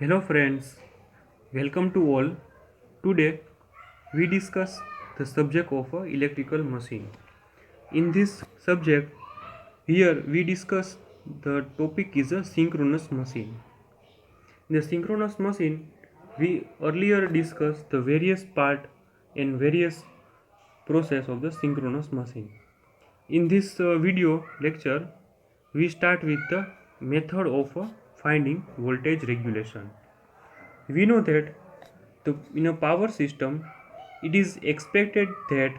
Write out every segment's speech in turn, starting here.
Hello friends, welcome to all. Today we discuss the subject of a electrical machine. In this subject, here we discuss the topic is a synchronous machine. In the synchronous machine, we earlier discussed the various part and various process of the synchronous machine. In this video lecture, we start with the method of finding voltage regulation. We know that in a power system, it is expected that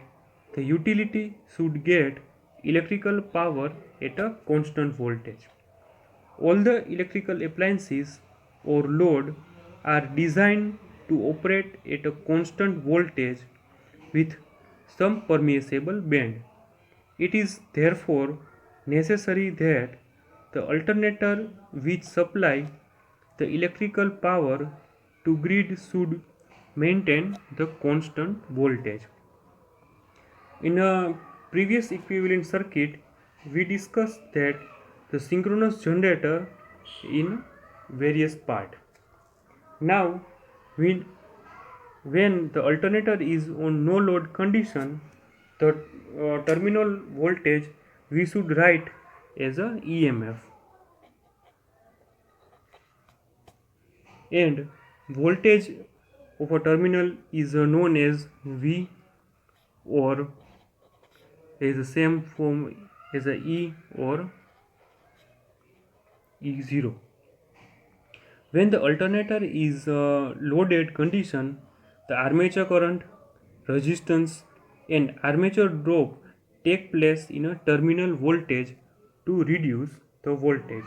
the utility should get electrical power at a constant voltage. All the electrical appliances or load are designed to operate at a constant voltage with some permissible band. It is therefore necessary that the alternator which supply the electrical power to grid should maintain the constant voltage. In a previous equivalent circuit, we discussed that the synchronous generator in various part. Now, when the alternator is on no load condition, the terminal voltage we should write as a EMF, and voltage of a terminal is known as V, or is the same form as a E or E0. When the alternator is loaded condition, the armature current, resistance and armature drop take place in a terminal voltage to reduce the voltage.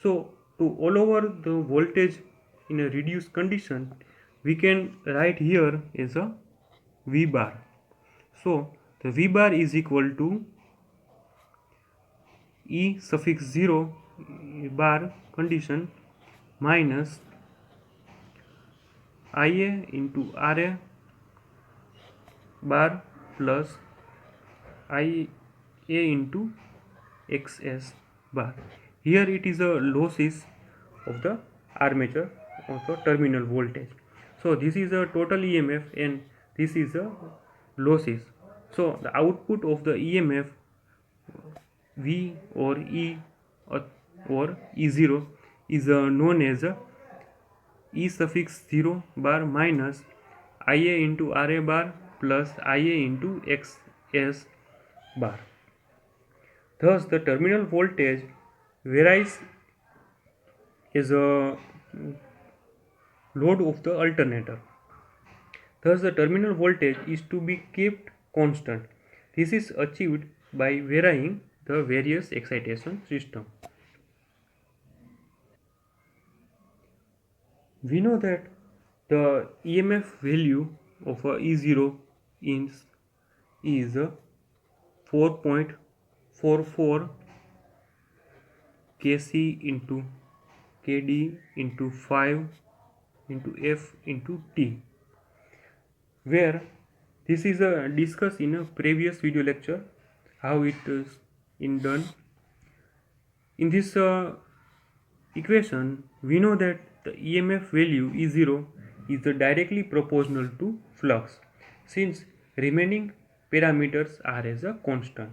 So to all over the voltage in a reduced condition, we can write here as a V bar. So the V bar is equal to E suffix 0 bar condition minus IA into RA bar plus IA into XS bar. Here it is a losses of the armature of the terminal voltage. So this is a total EMF and this is a losses. So the output of the EMF V or E or E0 is known as E suffix 0 bar minus IA into RA bar plus IA into XS bar. Thus, the terminal voltage varies as a load of the alternator. Thus, the terminal voltage is to be kept constant. This is achieved by varying the various excitation system. We know that the EMF value of a E0 is 4.44 Kc into Kd into 5 into F into T, where this is discussed in a previous video lecture how it is in done. In this equation, we know that the EMF value E0 is directly proportional to flux, since remaining parameters are as a constant.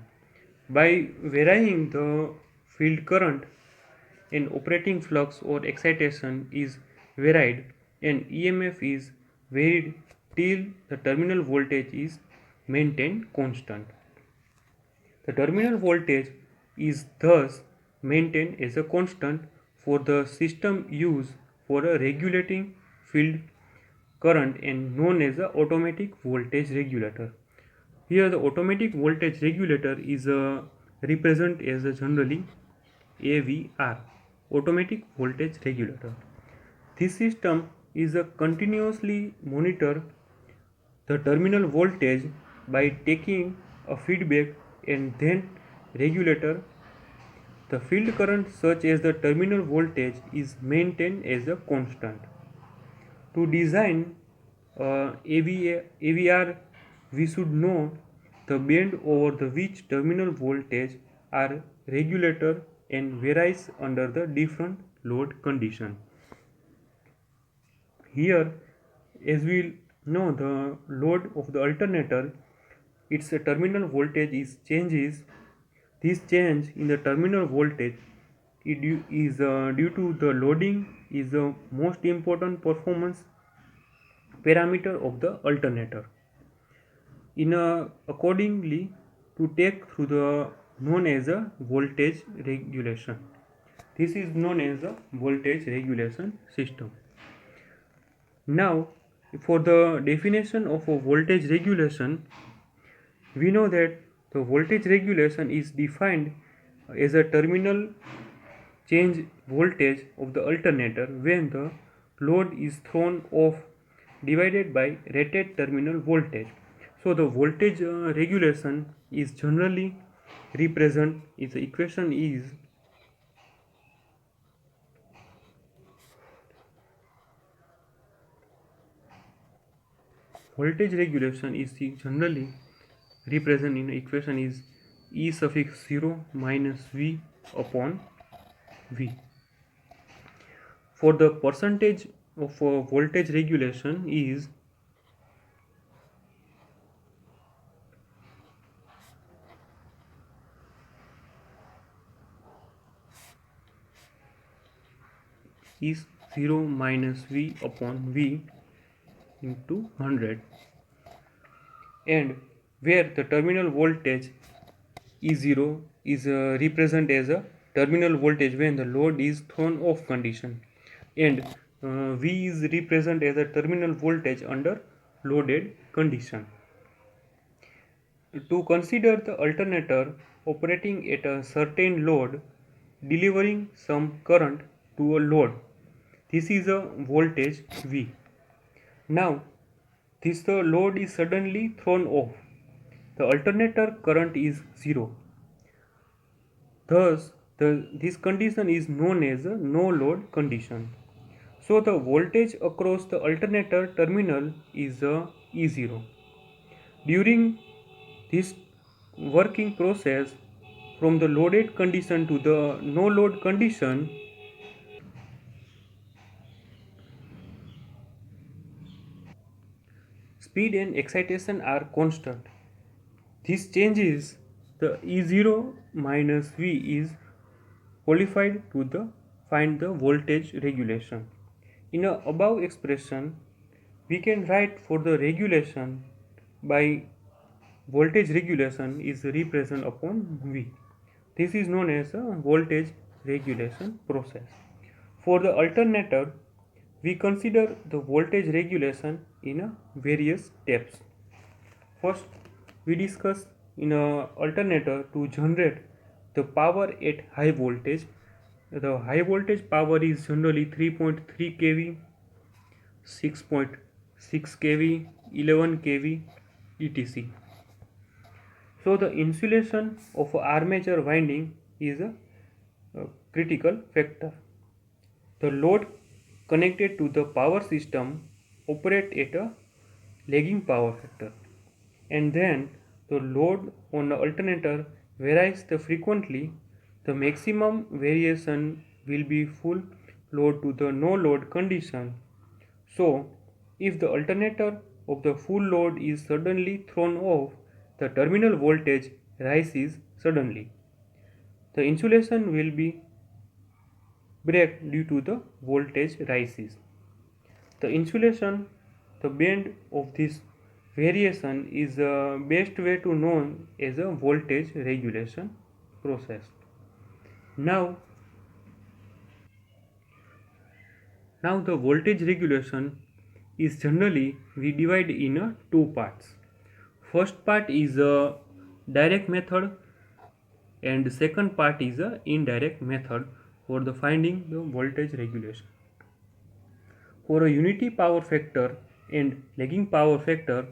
By varying the field current, an operating flux or excitation is varied and EMF is varied till the terminal voltage is maintained constant. The terminal voltage is thus maintained as a constant for the system used for a regulating field current and known as the automatic voltage regulator. Here the automatic voltage regulator is represented as generally AVR, automatic voltage regulator. This system is a continuously monitor the terminal voltage by taking a feedback and then regulator the field current such as the terminal voltage is maintained as a constant. To design AVR, we should know the band over the which terminal voltage are regulator and varies under the different load condition. Here, as we know, the load of the alternator, its terminal voltage is changes. This change in the terminal voltage is due to the loading is the most important performance parameter of the alternator. Accordingly to take through the known as a voltage regulation. This is known as a voltage regulation system. Now, for the definition of a voltage regulation, we know that the voltage regulation is defined as a terminal change voltage of the alternator when the load is thrown off divided by rated terminal voltage. So the voltage regulation is generally represent its equation is voltage regulation is generally represent in equation is E suffix 0 minus V upon V. For the percentage of voltage regulation is is 0 minus V upon V into 100, and where the terminal voltage E0 is represented as a terminal voltage when the load is thrown off condition, and V is represented as a terminal voltage under loaded condition. To consider the alternator operating at a certain load delivering some current to a load, this is a voltage V. Now this the load is suddenly thrown off, the alternator current is 0. Thus this condition is known as a no load condition. So the voltage across the alternator terminal is a E0. During this working process from the loaded condition to the no load condition, speed and excitation are constant. This changes the E0 minus V is qualified to the find the voltage regulation. In a above expression, we can write for the regulation by voltage regulation is represented upon V. This is known as a voltage regulation process. For the alternator, we consider the voltage regulation in a various steps. First, we discuss in a alternator to generate the power at high voltage. The high voltage power is generally 3.3 kV, 6.6 kV, 11 kV, etc. So the insulation of armature winding is a critical factor. The load connected to the power system operate at a lagging power factor, and then the load on the alternator varies the frequently. The maximum variation will be full load to the no load condition. So if the alternator of the full load is suddenly thrown off, the terminal voltage rises suddenly. The insulation will be break due to the voltage rises. The insulation, the band of this variation is the best way to know as a voltage regulation process. Now, now the voltage regulation is generally we divide in two parts. First part is a direct method and second part is a indirect method for the finding the voltage regulation. For a unity power factor and lagging power factor,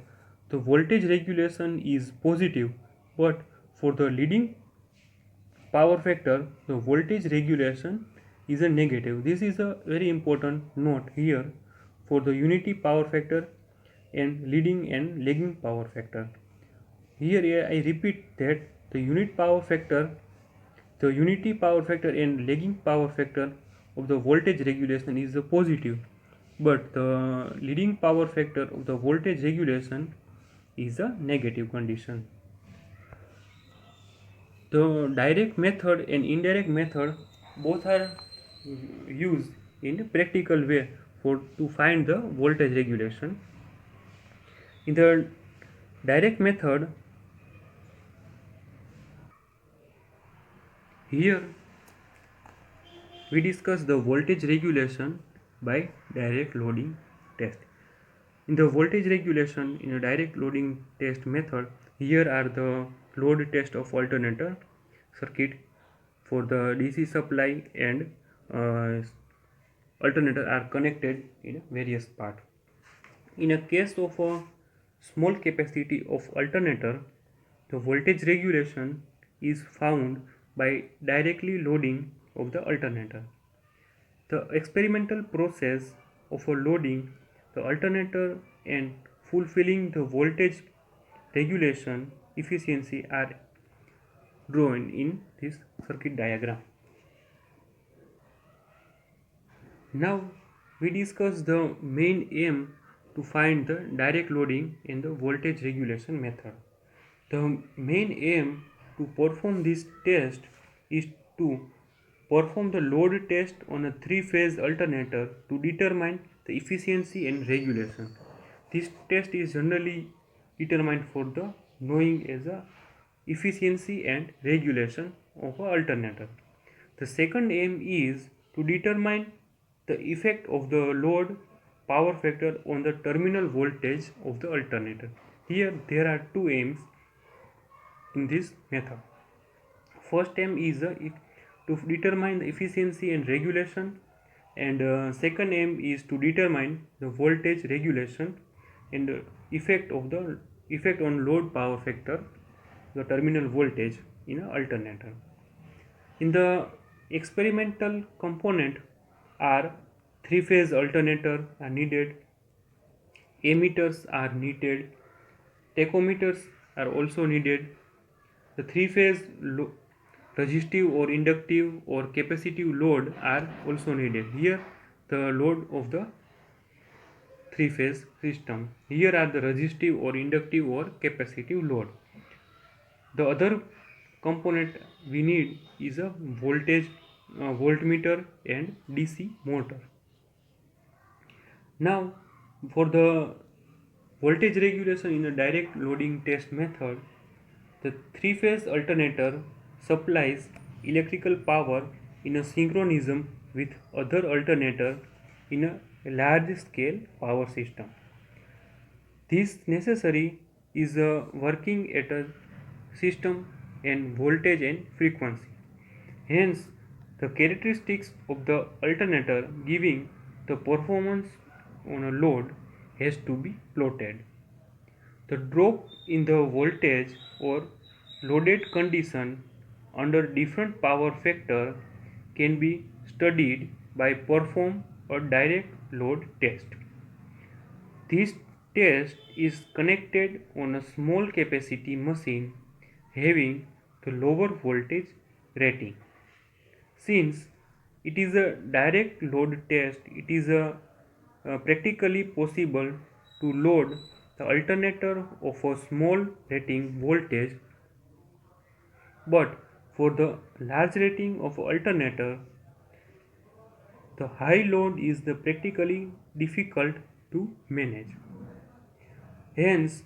the voltage regulation is positive, but for the leading power factor, the voltage regulation is a negative. This is a very important note here for the unity power factor and leading and lagging power factor. Here I repeat that the unity power factor and lagging power factor of the voltage regulation is a positive, but the leading power factor of the voltage regulation is a negative condition. The direct method and indirect method both are used in a practical way for to find the voltage regulation. In the direct method, here we discuss the voltage regulation by direct loading test. In the voltage regulation in a direct loading test method, here are the load test of alternator circuit for the DC supply and alternator are connected in various part. In a case of a small capacity of alternator, the voltage regulation is found by directly loading of the alternator. The experimental process of a loading the alternator and fulfilling the voltage regulation efficiency are drawn in this circuit diagram. Now we discuss the main aim to find the direct loading in the voltage regulation method. The main aim to perform this test is to perform the load test on a three-phase alternator to determine the efficiency and regulation. This test is generally determined for the knowing as a efficiency and regulation of an alternator. The second aim is to determine the effect of the load power factor on the terminal voltage of the alternator. Here there are two aims in this method. First aim is to determine the efficiency and regulation, and second aim is to determine the voltage regulation and effect of the effect on load power factor, the terminal voltage in an alternator. In the experimental component are three-phase alternator are needed, ammeters are needed, tachometers are also needed. The three-phase resistive or inductive or capacitive load are also needed. Here the load of the three-phase system. Here are the resistive or inductive or capacitive load. The other component we need is a voltage voltmeter and DC motor. Now for the voltage regulation in a direct loading test method, the three-phase alternator supplies electrical power in a synchronism with other alternator in a large-scale power system. This necessary is working at a system and voltage and frequency. Hence, the characteristics of the alternator giving the performance on a load has to be plotted. The drop in the voltage or loaded condition under different power factor can be studied by perform a direct load test. This test is connected on a small capacity machine having the lower voltage rating. Since it is a direct load test, it is practically possible to load the alternator of a small rating voltage, but for the large rating of alternator, the high load is the practically difficult to manage. Hence,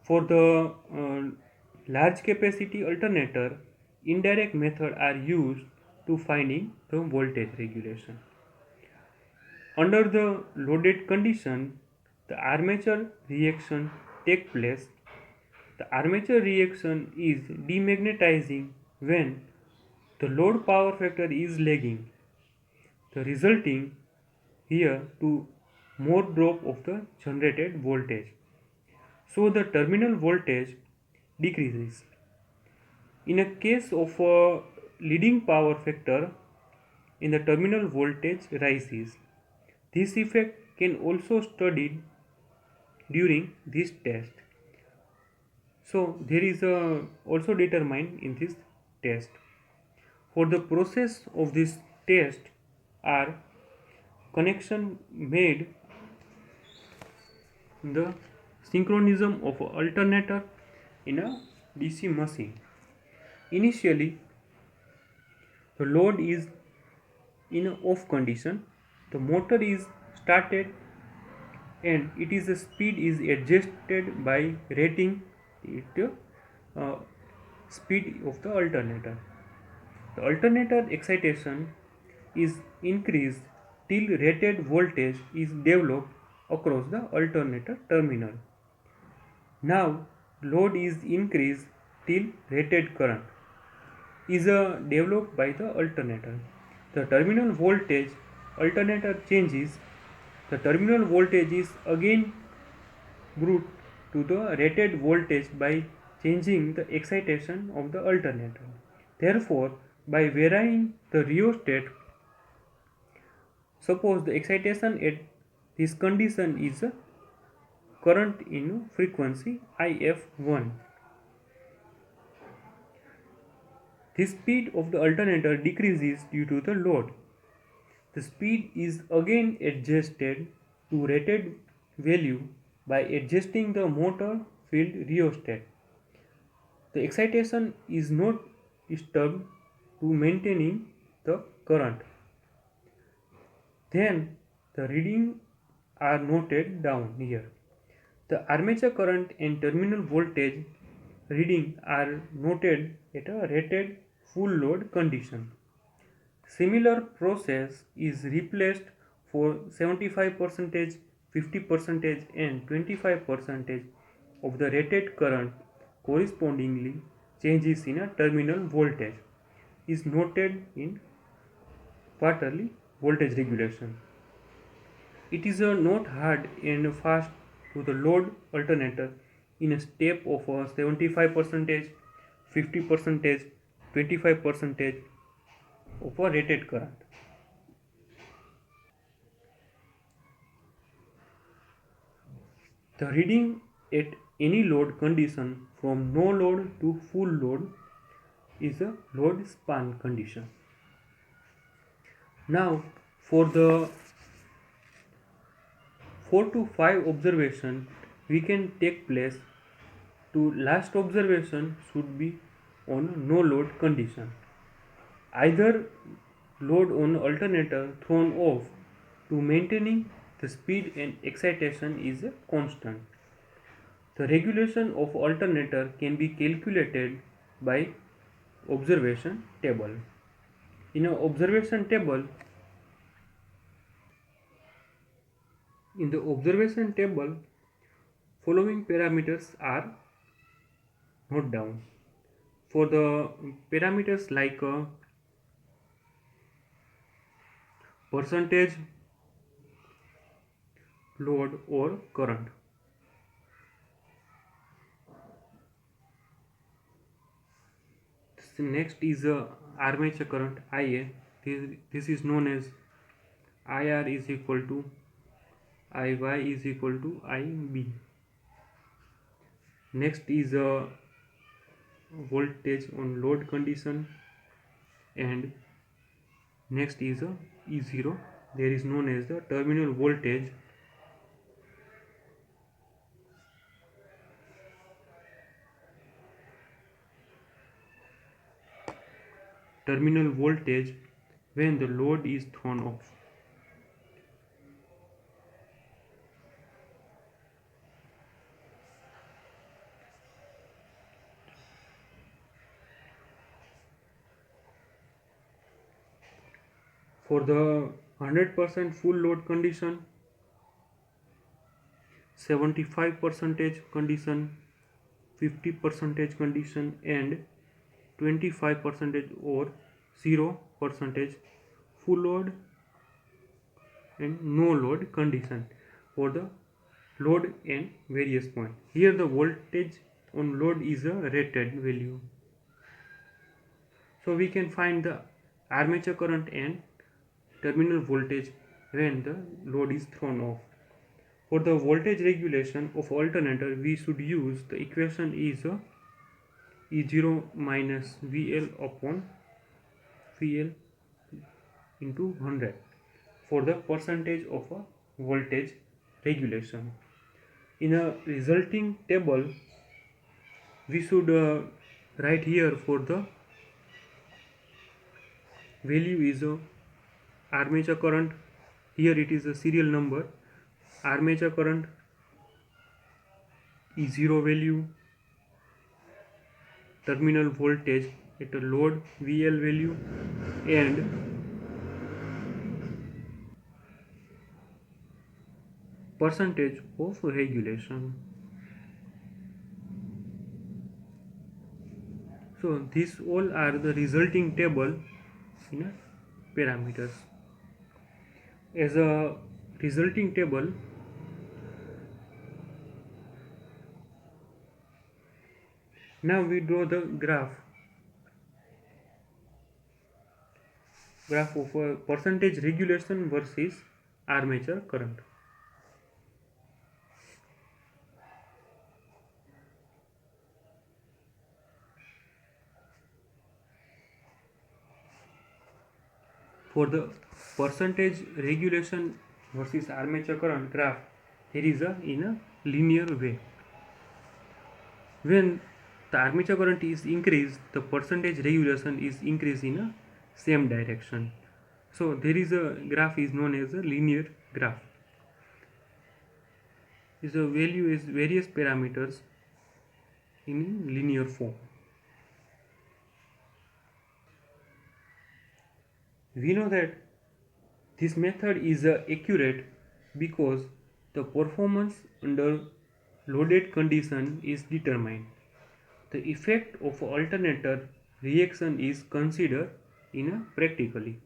for the large capacity alternator, indirect method are used to finding the voltage regulation. Under the loaded condition, the armature reaction take place. The armature reaction is demagnetizing when the load power factor is lagging, the resulting here to more drop of the generated voltage. So the terminal voltage decreases. In a case of a leading power factor, in the terminal voltage rises. This effect can also studied during this test. So there is also determined in this test. For the process of this test are connection made the synchronism of an alternator in a DC machine. Initially, the load is in a off condition, the motor is started and it is the speed is adjusted by rating it speed of the alternator. The alternator excitation is increased till rated voltage is developed across the alternator terminal. Now load is increased till rated current is developed by the alternator. The terminal voltage alternator changes. The terminal voltage is again brought to the rated voltage by changing the excitation of the alternator. Therefore, by varying the rheostat, suppose the excitation at this condition is a current in frequency IF1. The speed of the alternator decreases due to the load. The speed is again adjusted to rated value by adjusting the motor field rheostat. The excitation is not disturbed to maintaining the current. Then the readings are noted down here. The armature current and terminal voltage reading are noted at a rated full load condition. Similar process is replaced for 75%, 50% and 25% of the rated current. Correspondingly, changes in a terminal voltage is noted in quarterly voltage regulation. It is not hard and fast to the load alternator in a step of 75%, 50%, 25% of a rated current. The reading at any load condition from no load to full load is a load span condition. Now for the 4 to 5 observation we can take place to last observation should be on no load condition. Either load on alternator thrown off to maintaining the speed and excitation is a constant. The regulation of alternator can be calculated by observation table. In an observation table, following parameters are noted down. For the parameters like percentage load or current. Next is armature current IA. This is known as IR is equal to IY is equal to IB. Next is voltage on load condition, and next is E0. There is known as the terminal voltage. Terminal voltage when the load is thrown off. For the 100% full load condition, 75% condition, 50% condition and 25% or 0% full load and no load condition for the load and various point. Here the voltage on load is a rated value. So we can find the armature current and terminal voltage when the load is thrown off. For the voltage regulation of alternator, we should use the equation is E0 minus VL upon VL into 100 for the percentage of a voltage regulation. In a resulting table, we should write here for the value is a armature current. Here it is a serial number. Armature current is 0 value. Terminal voltage at a load VL value, and percentage of regulation. So these all are the resulting table in a parameters. As a resulting table, now we draw the graph of a percentage regulation versus armature current. For the percentage regulation versus armature current graph, there is a in a linear way. When the armature current is increased, the percentage regulation is increased in a same direction. So there is a graph is known as a linear graph. Is a value is various parameters in linear form. We know that this method is accurate because the performance under loaded condition is determined. The effect of alternator reaction is considered in a practically.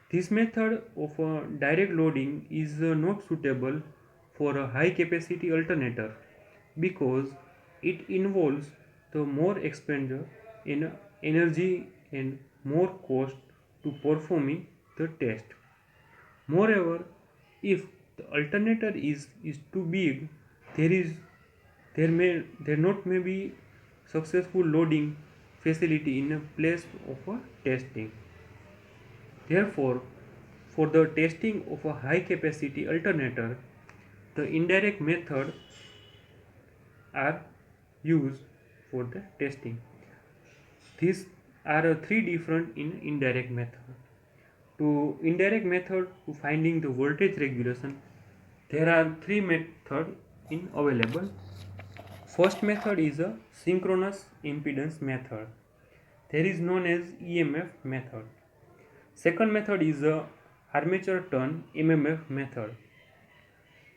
This method of direct loading is not suitable for a high capacity alternator because it involves the more expenditure in energy and more cost to performing the test. Moreover, if the alternator is too big, there is there not may be successful loading facility in a place of a testing. Therefore, for the testing of a high capacity alternator, the indirect method are used for the testing. These are three different in indirect method. To indirect method to finding the voltage regulation, there are three methods in available. First method is a synchronous impedance method. There is known as EMF method. Second method is a armature turn MMF method,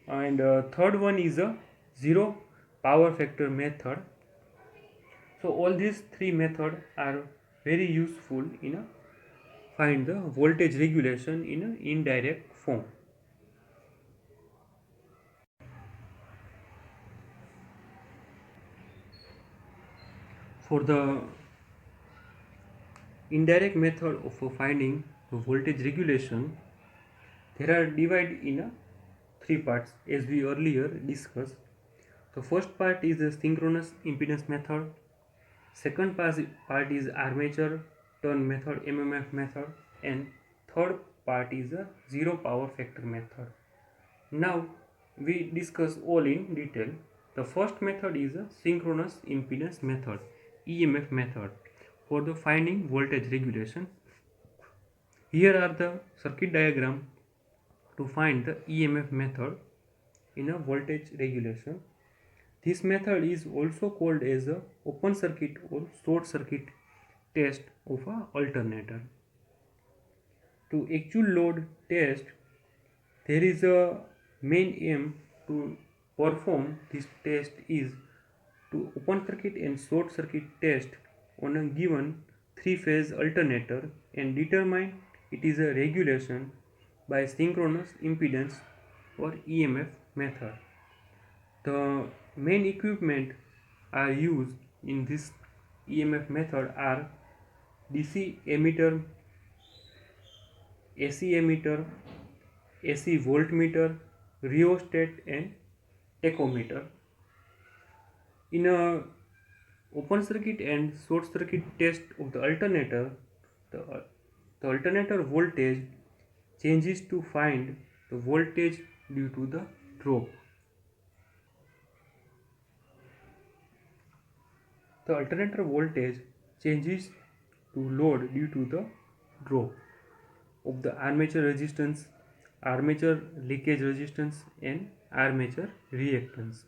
and third one is a zero power factor method. So all these three methods are very useful in a find the voltage regulation in an indirect form. For the indirect method of finding the voltage regulation, there are divided in three parts as we earlier discussed. The first part is the synchronous impedance method. Second part is armature turn method MMF method, and third part is a zero power factor method. Now we discuss all in detail. The first method is a synchronous impedance method EMF method for the finding voltage regulation. Here are the circuit diagram to find the EMF method in a voltage regulation. This method is also called as a open circuit or short circuit test of a alternator. To actual load test, there is a main aim to perform this test is to open circuit and short circuit test on a given three-phase alternator and determine it is a regulation by synchronous impedance or EMF method. The main equipment are used in this EMF method are DC emitter, AC emitter, AC voltmeter, rheostat and tachometer. In a open circuit and short circuit test of the alternator, the alternator voltage changes to find the voltage due to the drop. The alternator voltage changes to load due to the drop of the armature resistance, armature leakage resistance, and armature reactance.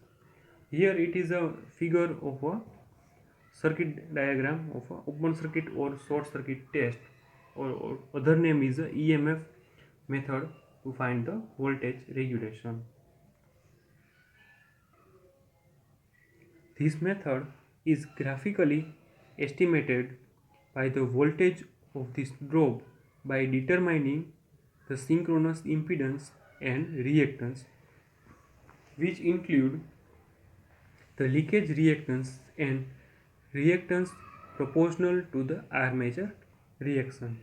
Here it is a figure of a circuit diagram of a open circuit or short circuit test, or other name is a EMF method to find the voltage regulation. This method is graphically estimated by the voltage of this drop by determining the synchronous impedance and reactance, which include the leakage reactance and reactance proportional to the armature reaction.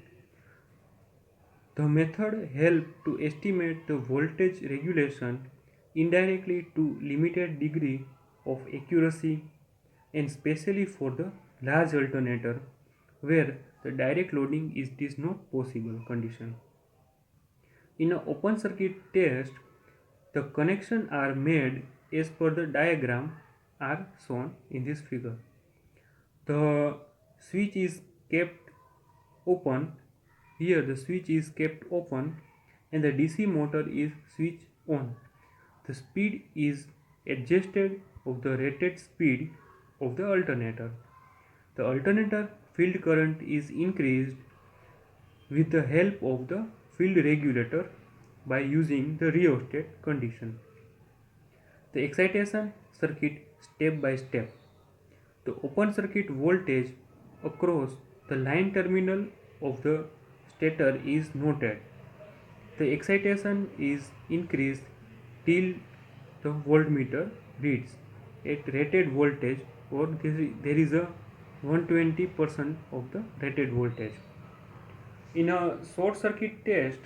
The method helps to estimate the voltage regulation indirectly to limited degree of accuracy, and especially for the large alternator where the direct loading is not possible condition. In an open circuit test, the connections are made as per the diagram are shown in this figure. The switch is kept open. Here the switch is kept open and the DC motor is switched on. The speed is adjusted of the rated speed of the alternator. The alternator field current is increased with the help of the field regulator by using the rheostat condition. The excitation circuit step by step. The open circuit voltage across the line terminal of the stator is noted. The excitation is increased till the voltmeter reads at rated voltage, or there is a 120% of the rated voltage. In a short circuit test,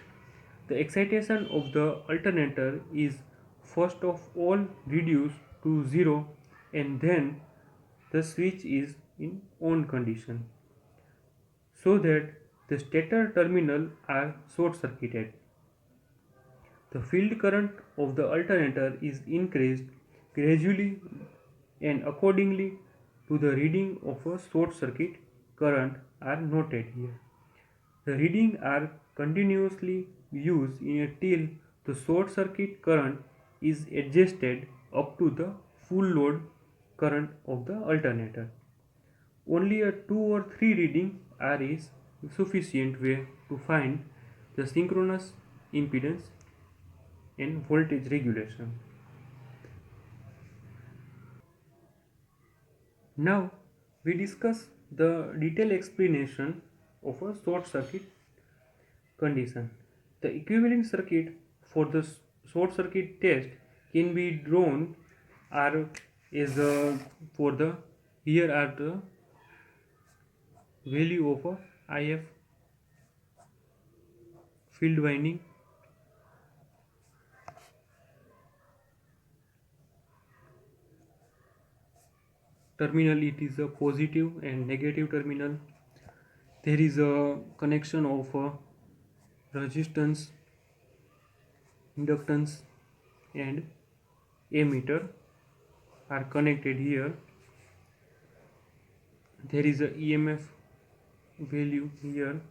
the excitation of the alternator is first of all reduced to 0, and then the switch is in on condition so that the stator terminal are short circuited. The field current of the alternator is increased gradually and accordingly to the reading of a short circuit current are noted here. The readings are continuously used till the short circuit current is adjusted up to the full load current of the alternator. Only a 2 or 3 reading are is sufficient way to find the synchronous impedance and voltage regulation. Now we discuss the detailed explanation of a short circuit condition. The equivalent circuit for the short circuit test can be drawn are as for the here are the value of a IF field winding, terminal it is a positive and negative terminal. There is a connection of a resistance, inductance and ammeter are connected here. There is a EMF value here.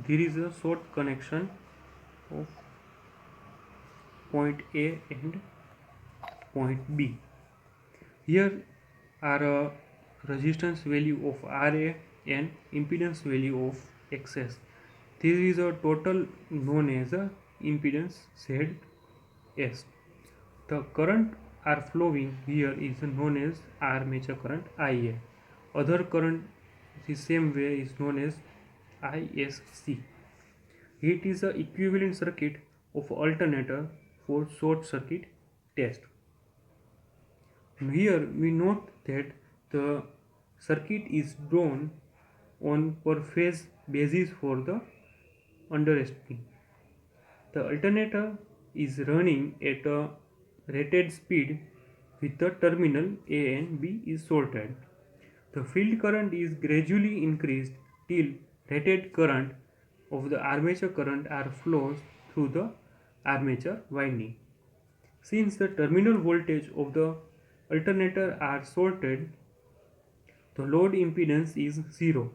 There is a short connection of point A and point B. Here are a resistance value of RA and impedance value of XS. This is a total known as a impedance ZS. The current are flowing here is known as armature current IA. Other current the same way is known as ISC. It is a equivalent circuit of alternator for short circuit test. Here we note that the circuit is drawn on per phase basis for the understanding. The alternator is running at a rated speed with the terminal A and B is shorted. The field current is gradually increased till rated current of the armature current are flows through the armature winding. Since the terminal voltage of the alternator are sorted, the load impedance is 0.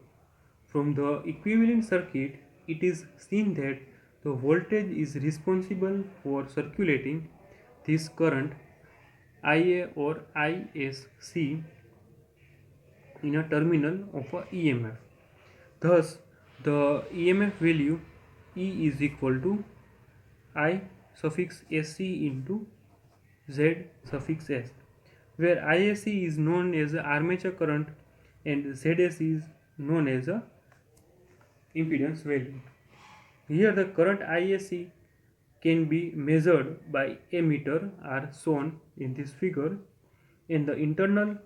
From the equivalent circuit, it is seen that the voltage is responsible for circulating this current IA or ISC in a terminal of a EMF. Thus, the EMF value E is equal to I suffix SC into Z suffix S, where ISC is known as the armature current and ZS is known as the impedance value. Here the current ISC can be measured by a meter are shown in this figure, and the internal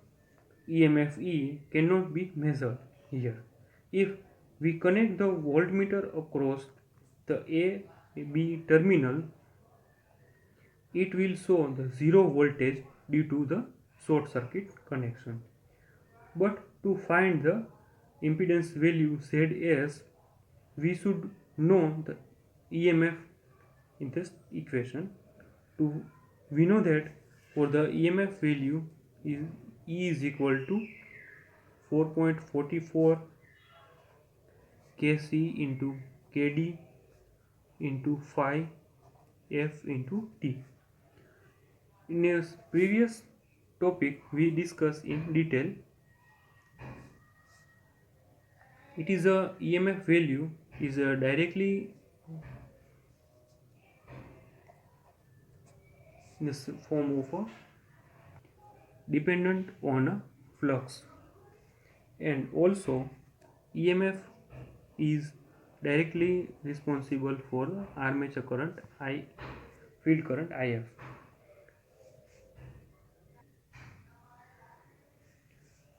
EMF E cannot be measured here. If we connect the voltmeter across the A B terminal, it will show the zero voltage due to the short circuit connection. But to find the impedance value ZS, we should know the EMF in this equation. We know that for the EMF value is E is equal to 4.44 Kc into Kd into phi F into T. In a previous topic we discussed in detail, it is a EMF value is directly in the form of a dependent on a flux, and also EMF is directly responsible for the armature current I, field current IF.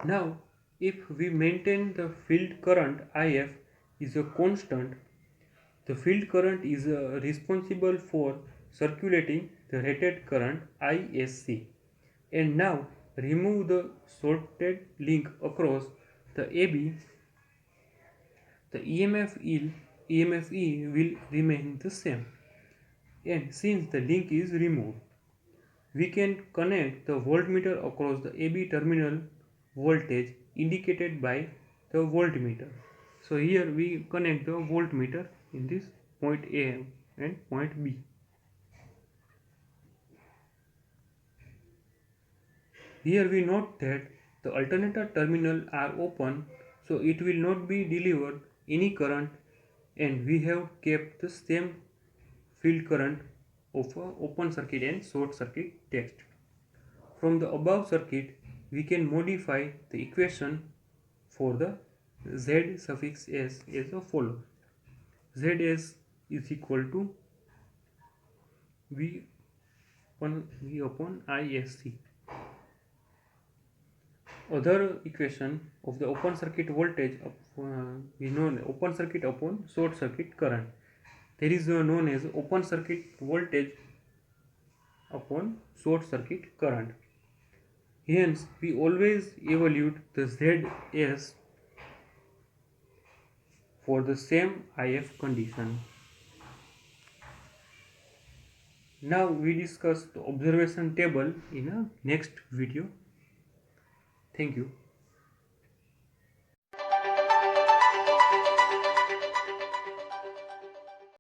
Now if we maintain the field current IF is a constant, the field current is responsible for circulating the rated current ISC. And now remove the sorted link across the AB, the EMF E will remain the same. And since the link is removed, we can connect the voltmeter across the AB terminal voltage indicated by the voltmeter. So here we connect the voltmeter in this point A and point B. Here we note that the alternator terminal are open, so it will not be delivered any current, and we have kept the same field current of open circuit and short circuit test. From the above circuit, we can modify the equation for the Z suffix S as follows. Zs is equal to V upon ISC. Other equation of the open circuit voltage we know open circuit upon short circuit current. There is known as open circuit voltage upon short circuit current. Hence, we always evaluate the Zs for the same IF condition. Now we discuss the observation table in a next video. Thank you.